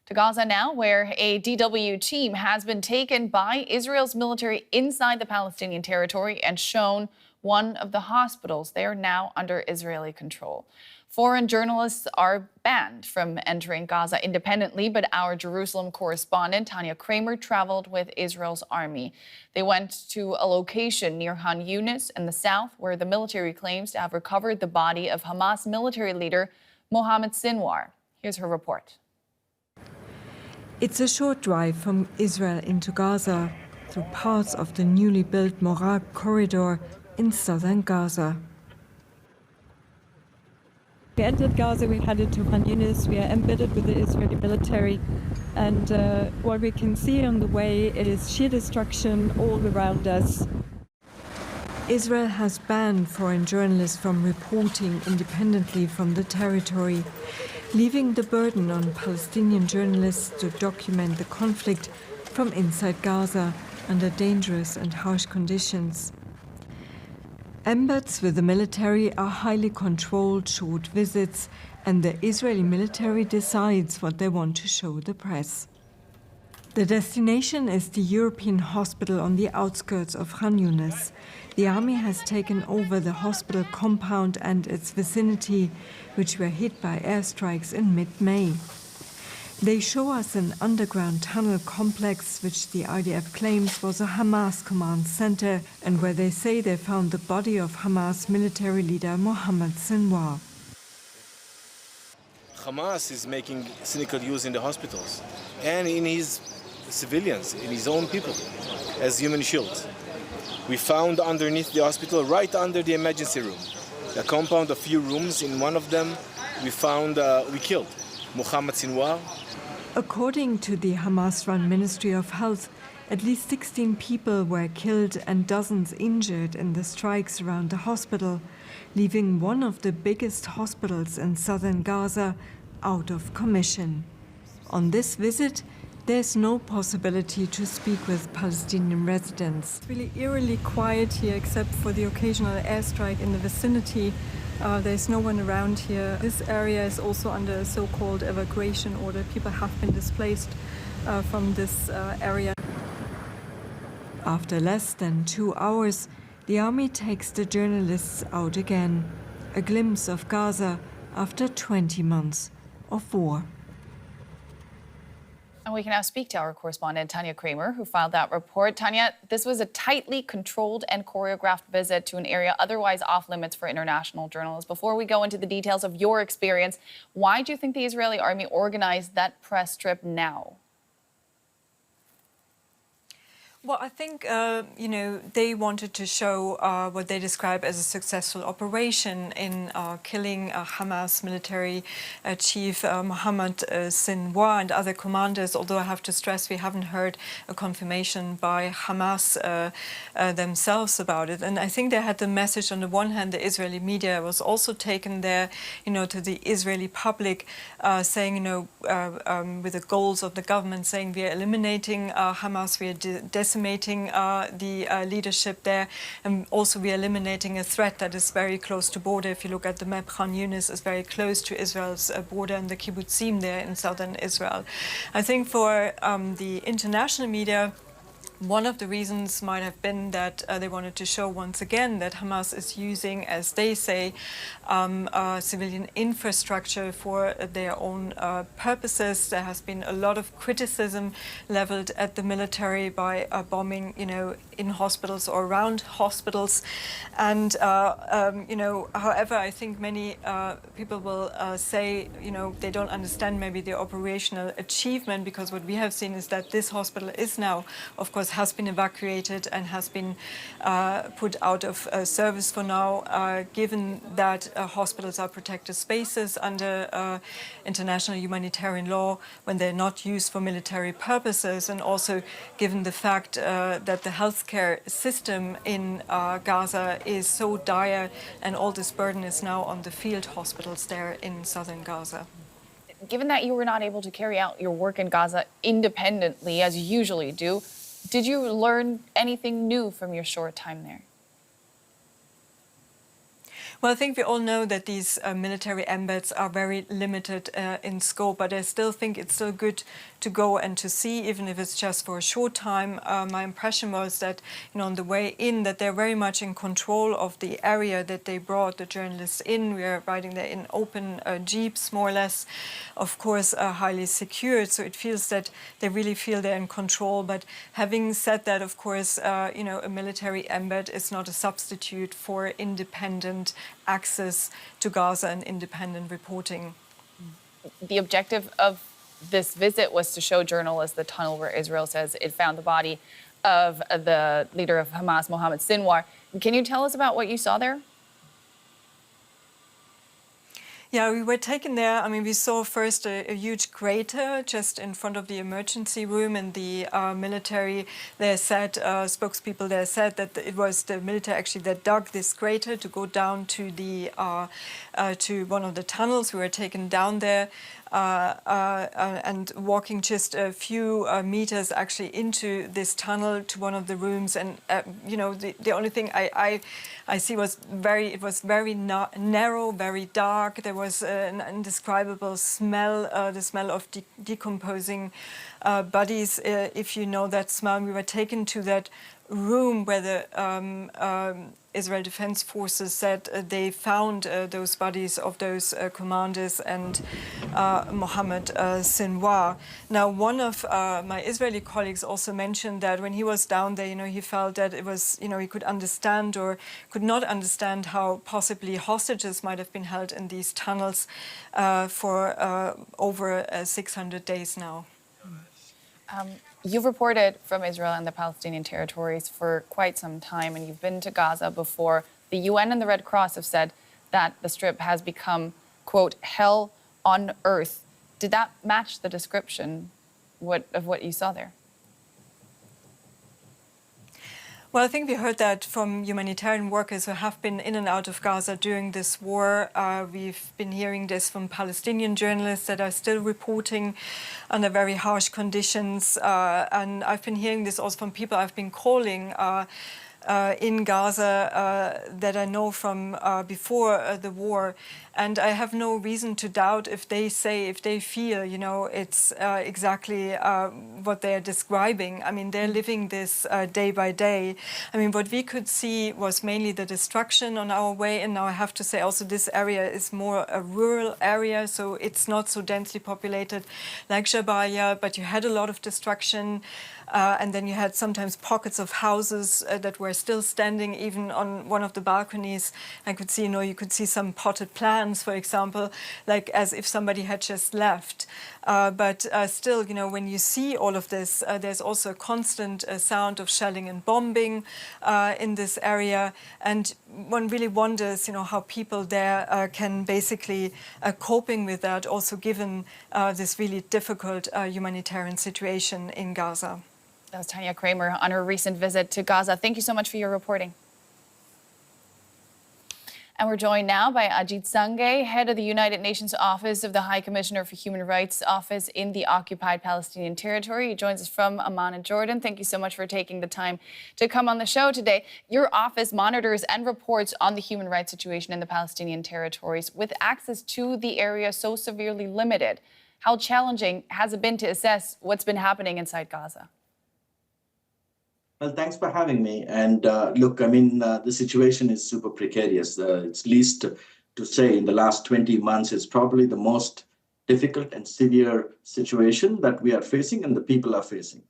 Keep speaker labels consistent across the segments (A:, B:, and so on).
A: To Gaza now, where a DW team has been taken by Israel's military inside the Palestinian territory and shown one of the hospitals. They are now under Israeli control. Foreign journalists are banned from entering Gaza independently, but our Jerusalem correspondent Tania Krämer traveled with Israel's army. They went to a location near Khan Younis in the south, where the military claims to have recovered the body of Hamas military leader Mohammad Sinwar. Here's her report.
B: It's a short drive from Israel into Gaza, through parts of the newly built Morag corridor in southern Gaza.
C: We entered Gaza, we headed to Khan Younis, we are embedded with the Israeli military, and what we can see on the way, it is sheer destruction all around us.
B: Israel has banned foreign journalists from reporting independently from the territory, leaving the burden on Palestinian journalists to document the conflict from inside Gaza under dangerous and harsh conditions. Embeds with the military are highly controlled, short visits, and the Israeli military decides what they want to show the press. The destination is the European hospital on the outskirts of Khan Younis. The army has taken over the hospital compound and its vicinity, which were hit by airstrikes in mid-May. They show us an underground tunnel complex which the IDF claims was a Hamas command center, and where they say they found the body of Hamas military leader Mohammad Sinwar.
D: Hamas is making cynical use in the hospitals and in his civilians, in his own people, as human shields. We found underneath the hospital, right under the emergency room, a compound, a few rooms. In one of them, we killed Mohammad Sinwar.
B: According to the Hamas-run Ministry of Health, at least 16 people were killed and dozens injured in the strikes around the hospital, leaving one of the biggest hospitals in southern Gaza out of commission. On this visit, there's no possibility to speak with Palestinian residents.
C: It's really eerily quiet here, except for the occasional airstrike in the vicinity. There's no one around here. This area is also under a so-called evacuation order. People have been displaced from this area.
B: After less than 2 hours, the army takes the journalists out again. A glimpse of Gaza after 20 months of war.
A: And we can now speak to our correspondent, Tania Krämer, who filed that report. Tania, this was a tightly controlled and choreographed visit to an area otherwise off limits for international journalists. Before we go into the details of your experience, why do you think the Israeli army organized that press trip now?
C: Well, I think, they wanted to show what they describe as a successful operation in killing Hamas military chief Mohammad Sinwar and other commanders, although I have to stress we haven't heard a confirmation by Hamas themselves about it. And I think they had the message, on the one hand, the Israeli media was also taken there, to the Israeli public, saying, with the goals of the government, saying we are eliminating Hamas, we are decimating the leadership there, and also we are eliminating a threat that is very close to border. If you look at the map, Khan Younis is very close to Israel's border and the kibbutzim there in southern Israel. I think for the international media, one of the reasons might have been that they wanted to show once again that Hamas is using, as they say, civilian infrastructure for their own purposes. There has been a lot of criticism leveled at the military by bombing, in hospitals or around hospitals. And, however, I think many people will say, they don't understand maybe the operational achievement, because what we have seen is that this hospital is now, of course, has been evacuated and has been put out of service for now, given that hospitals are protected spaces under international humanitarian law when they're not used for military purposes, and also given the fact that the healthcare system in Gaza is so dire and all this burden is now on the field hospitals there in southern Gaza.
A: Given that you were not able to carry out your work in Gaza independently, as you usually do, did you learn anything new from your short time there?
C: Well, I think we all know that these military embeds are very limited in scope, but I still think it's still good to go and to see, even if it's just for a short time. My impression was that, on the way in, that they're very much in control of the area that they brought the journalists in. We are riding there in open jeeps, more or less, of course, highly secured. So it feels that they really feel they're in control. But having said that, of course, a military embed is not a substitute for independent access to Gaza and independent reporting.
A: The objective of this visit was to show journalists the tunnel where Israel says it found the body of the leader of Hamas, Mohammad Sinwar. Can you tell us about what you saw there?
C: Yeah, we were taken there. I mean, we saw first a huge crater just in front of the emergency room, and the military there said, spokespeople there said that it was the military actually that dug this crater to go down to the to one of the tunnels. We were taken down there. And walking just a few meters actually into this tunnel to one of the rooms, and the only thing I see was it was very narrow, very dark. There was an indescribable smell, the smell of decomposing bodies. If you know that smell, we were taken to that room where the Israel Defense Forces said they found those bodies of those commanders and Mohammad Sinwar. Now, one of my Israeli colleagues also mentioned that when he was down there, he felt that it was, he could understand or could not understand how possibly hostages might have been held in these tunnels for over 600 days now.
A: You've reported from Israel and the Palestinian territories for quite some time, and you've been to Gaza before. The UN and the Red Cross have said that the Strip has become, quote, hell on earth. Did that match the description of what you saw there?
C: Well, I think we heard that from humanitarian workers who have been in and out of Gaza during this war. We've been hearing this from Palestinian journalists that are still reporting under very harsh conditions. And I've been hearing this also from people I've been calling in Gaza that I know from before the war. And I have no reason to doubt if they feel, it's exactly what they're describing. I mean, they're living this day by day. I mean, what we could see was mainly the destruction on our way. And now I have to say also this area is more a rural area, so it's not so densely populated like Jabalia, but you had a lot of destruction. And then you had sometimes pockets of houses that were still standing, even on one of the balconies. I could see, you could see some potted plants, for example, like as if somebody had just left. But still, when you see all of this, there's also a constant sound of shelling and bombing in this area. And one really wonders, how people there can basically coping with that, also given this really difficult humanitarian situation in Gaza.
A: That was Tania Krämer on her recent visit to Gaza. Thank you so much for your reporting. And we're joined now by Ajith Sunghay, head of the United Nations Office of the High Commissioner for Human Rights Office in the occupied Palestinian territory. He joins us from Amman and Jordan. Thank you so much for taking the time to come on the show today. Your office monitors and reports on the human rights situation in the Palestinian territories. With access to the area so severely limited, how challenging has it been to assess what's been happening inside Gaza?
E: Well, thanks for having me. And look, I mean, the situation is super precarious. It's least to say in the last 20 months is probably the most difficult and severe situation that we are facing and the people are facing.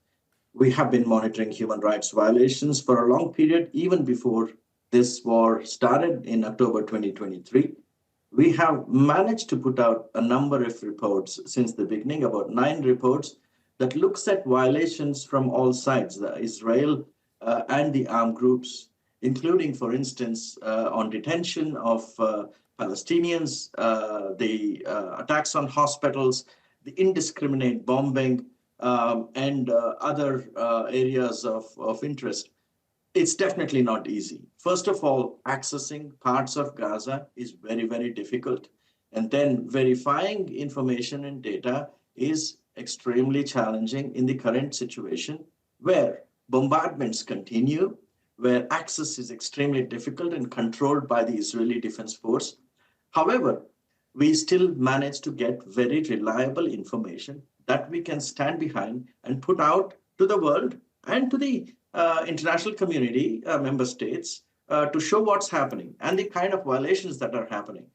E: We have been monitoring human rights violations for a long period, even before this war started in October 2023. We have managed to put out a number of reports since the beginning, about 9 reports, that looks at violations from all sides, the Israel and the armed groups, including, for instance, on detention of Palestinians, the attacks on hospitals, the indiscriminate bombing, and other areas of interest. It's definitely not easy. First of all, accessing parts of Gaza is very, very difficult. And then verifying information and data is extremely challenging in the current situation where bombardments continue, where access is extremely difficult and controlled by the Israeli Defense Force. However, we still manage to get very reliable information that we can stand behind and put out to the world and to the international community, member states, to show what's happening and the kind of violations that are happening.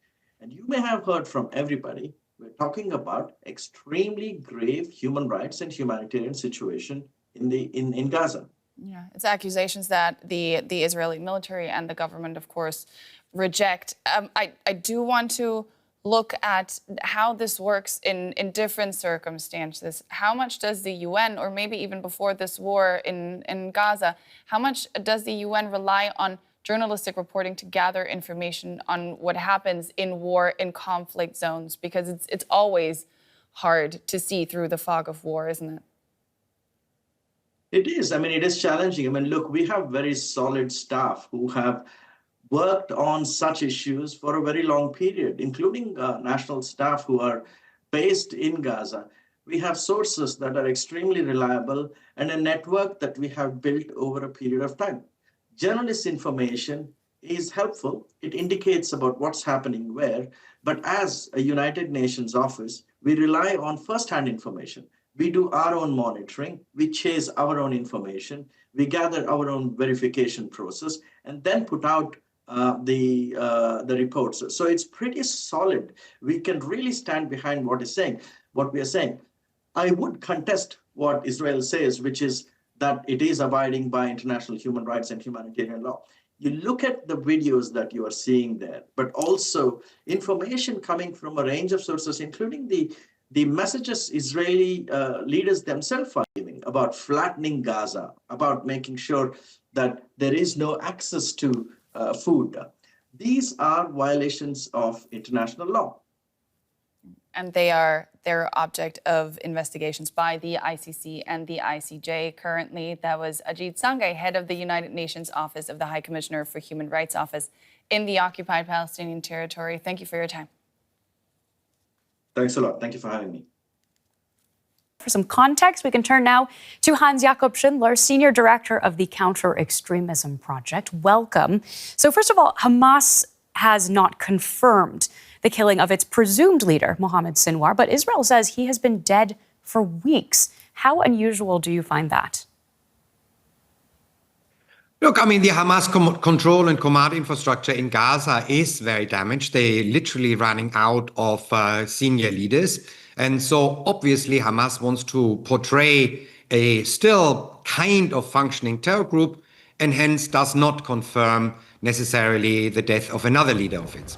E: And you may have heard from everybody, we're talking about extremely grave human rights and humanitarian situation in Gaza.
A: Yeah, it's accusations that the Israeli military and the government, of course, reject. I do want to look at how this works in different circumstances. How much does the UN, or maybe even before this war in Gaza, how much does the UN rely on journalistic reporting to gather information on what happens in war, in conflict zones? Because it's always hard to see through the fog of war, isn't it?
E: It is. I mean, it is challenging. I mean, look, we have very solid staff who have worked on such issues for a very long period, including national staff who are based in Gaza. We have sources that are extremely reliable and a network that we have built over a period of time. Journalist information is helpful. It indicates about what's happening where, but as a United Nations office, we rely on first-hand information. We do our own monitoring, we chase our own information, we gather our own verification process, and then put out the reports. So it's pretty solid. We can really stand behind what we are saying. I would contest what Israel says, which is that it is abiding by international human rights and humanitarian law. You look at the videos that you are seeing there, but also information coming from a range of sources, including the messages Israeli leaders themselves are giving about flattening Gaza, about making sure that there is no access to food. These are violations of international law.
A: And they're object of investigations by the ICC and the ICJ currently. That was Ajith Sunghay, head of the United Nations Office of the High Commissioner for Human Rights Office in the occupied Palestinian territory. Thank you for your time.
E: Thanks a lot. Thank you for having me.
F: For some context, we can turn now to Hans-Jakob Schindler, Senior Director of the Counter-Extremism Project. Welcome. So first of all, Hamas has not confirmed the killing of its presumed leader, Mohammad Sinwar, but Israel says he has been dead for weeks. How unusual do you find that?
G: Look, I mean, the Hamas control and command infrastructure in Gaza is very damaged. They're literally running out of senior leaders. And so obviously Hamas wants to portray a still kind of functioning terror group and hence does not confirm necessarily the death of another leader of its.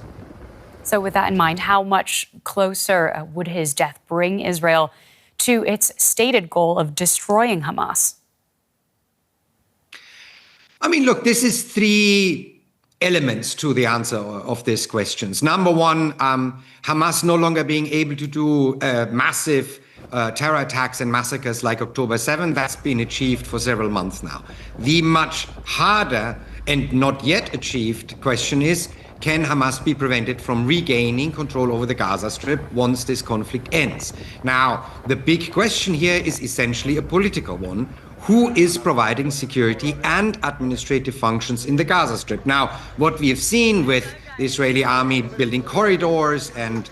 F: So with that in mind, how much closer would his death bring Israel to its stated goal of destroying Hamas?
G: I mean, look, this is three elements to the answer of these questions. Number one, Hamas no longer being able to do massive terror attacks and massacres like October 7. That's been achieved for several months now. The much harder and not yet achieved question is, can Hamas be prevented from regaining control over the Gaza Strip once this conflict ends? Now, the big question here is essentially a political one. Who is providing security and administrative functions in the Gaza Strip? Now, what we have seen with the Israeli army building corridors and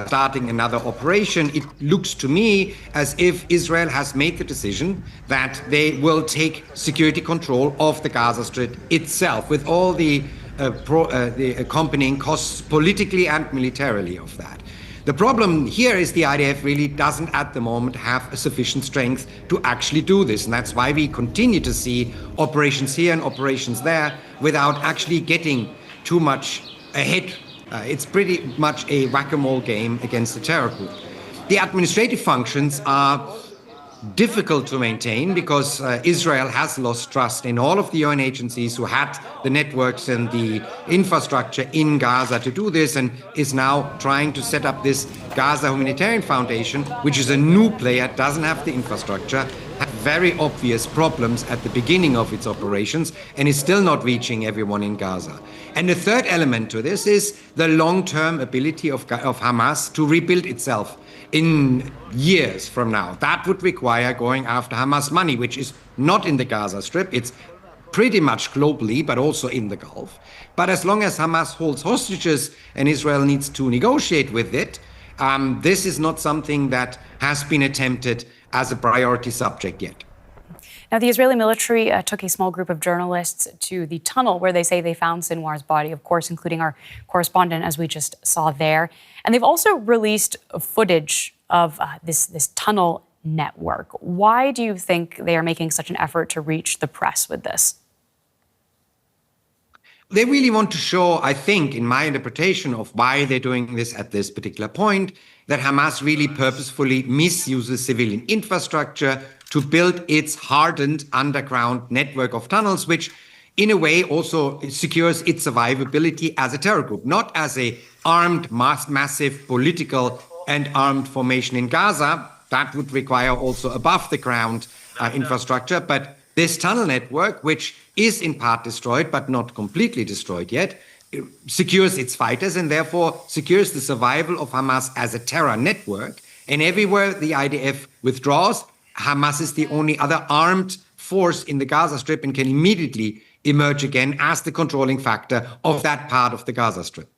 G: starting another operation, it looks to me as if Israel has made the decision that they will take security control of the Gaza Strip itself, with all the accompanying costs politically and militarily of that. The problem here is the IDF really doesn't at the moment have a sufficient strength to actually do this. And that's why we continue to see operations here and operations there without actually getting too much ahead. It's pretty much a whack-a-mole game against the terror group. The administrative functions are difficult to maintain because Israel has lost trust in all of the UN agencies who had the networks and the infrastructure in Gaza to do this, and is now trying to set up this Gaza Humanitarian Foundation, which is a new player, doesn't have the infrastructure, had very obvious problems at the beginning of its operations, and is still not reaching everyone in Gaza. And the third element to this is the long-term ability of Hamas to rebuild itself in years from now. That would require going after Hamas money, which is not in the Gaza Strip. It's pretty much globally, but also in the Gulf. But as long as Hamas holds hostages and Israel needs to negotiate with it, this is not something that has been attempted as a priority subject yet.
F: Now, the Israeli military took a small group of journalists to the tunnel where they say they found Sinwar's body, of course, including our correspondent, as we just saw there. And they've also released footage of this tunnel network. Why do you think they are making such an effort to reach the press with this?
G: They really want to show, I think, in my interpretation of why they're doing this at this particular point, that Hamas really purposefully misuses civilian infrastructure to build its hardened underground network of tunnels, which in a way also secures its survivability as a terror group, not as a armed, massive political and armed formation in Gaza. That would require also above the ground infrastructure. But this tunnel network, which is in part destroyed, but not completely destroyed yet, secures its fighters and therefore secures the survival of Hamas as a terror network. And everywhere the IDF withdraws, Hamas is the only other armed force in the Gaza Strip and can immediately emerge again as the controlling factor of that part of the Gaza Strip.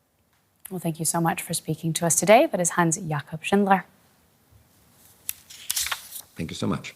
F: Well, thank you so much for speaking to us today. That is Hans-Jakob Schindler.
G: Thank you so much.